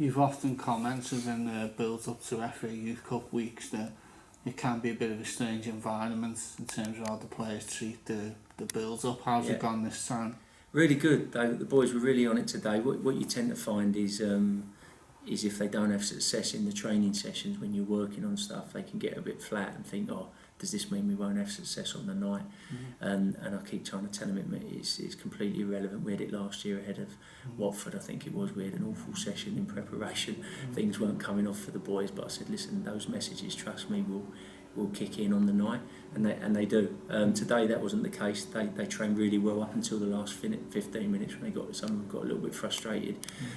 You've often commented in the build-up to FA Youth Cup weeks that it can be a bit of a strange environment in terms of how the players treat the build-up. How's it gone this time? Really good. The boys were really on it today. What you tend to find is if they don't have success in the training sessions when you're working on stuff, they can get a bit flat and think, oh, does this mean we won't have success on the night? And I keep trying to tell them it's completely irrelevant. We had it last year ahead of Watford, I think it was. We had an awful session in preparation. Things weren't coming off for the boys, but I said, listen, those messages, trust me, will kick in on the night, and they do. Today that wasn't the case. They trained really well up until the last 15 minutes when some of them got a little bit frustrated.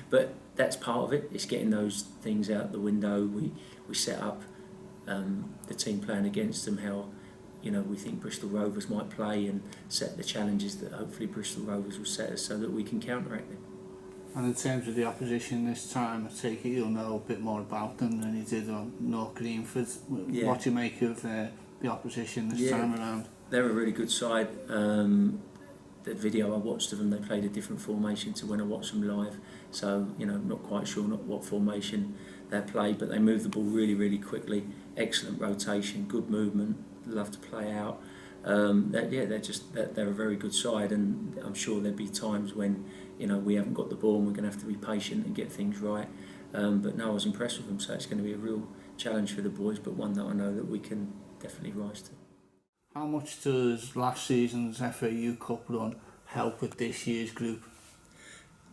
But that's part of it. It's getting those things out the window. We set up the team plan against them, how we think Bristol Rovers might play, and set the challenges that hopefully Bristol Rovers will set us so that we can counteract them. And in terms of the opposition this time, I take it you'll know a bit more about them than you did on North Greenford. What do you make of the opposition this time around? They're a really good side. The video I watched of them, they played a different formation to when I watched them live. So, not quite sure what formation they played, but they move the ball really, really quickly. Excellent rotation, good movement, love to play out. They're a very good side, and I'm sure there'll be times when we haven't got the ball and we're going to have to be patient and get things right. But no, I was impressed with them, so it's going to be a real challenge for the boys, but one that I know that we can definitely rise to. How much does last season's FAU Cup run help with this year's group?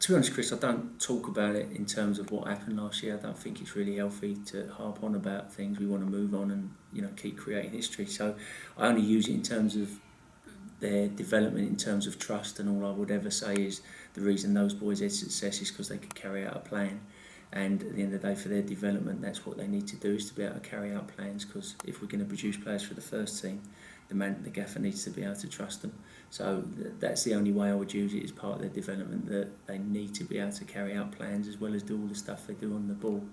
To be honest, Chris, I don't talk about it in terms of what happened last year. I don't think it's really healthy to harp on about things. We want to move on and keep creating history. So I only use it in terms of their development, in terms of trust, and all I would ever say is the reason those boys had success is because they could carry out a plan. And at the end of the day, for their development, that's what they need to do, is to be able to carry out plans, because if we're going to produce players for the first team, the gaffer needs to be able to trust them. So that's the only way I would use it, as part of their development, that they need to be able to carry out plans as well as do all the stuff they do on the ball.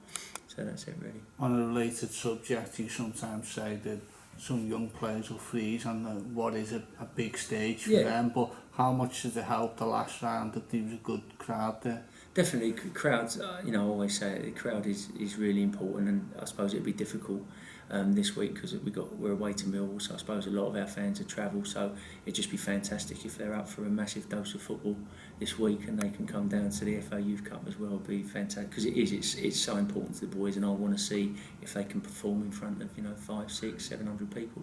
So that's it, really. On a related subject, you sometimes say that some young players will freeze on what is a big stage for them, but how much does it help the last round that there was a good crowd there? Definitely, crowds, I always say the crowd is really important, and I suppose it'd be difficult this week because we're away to Millwall, so I suppose a lot of our fans have travelled, so it'd just be fantastic if they're up for a massive dose of football this week and they can come down to the FA Youth Cup as well. It'd be fantastic, because it's so important to the boys, and I want to see if they can perform in front of 500, 600, 700 people.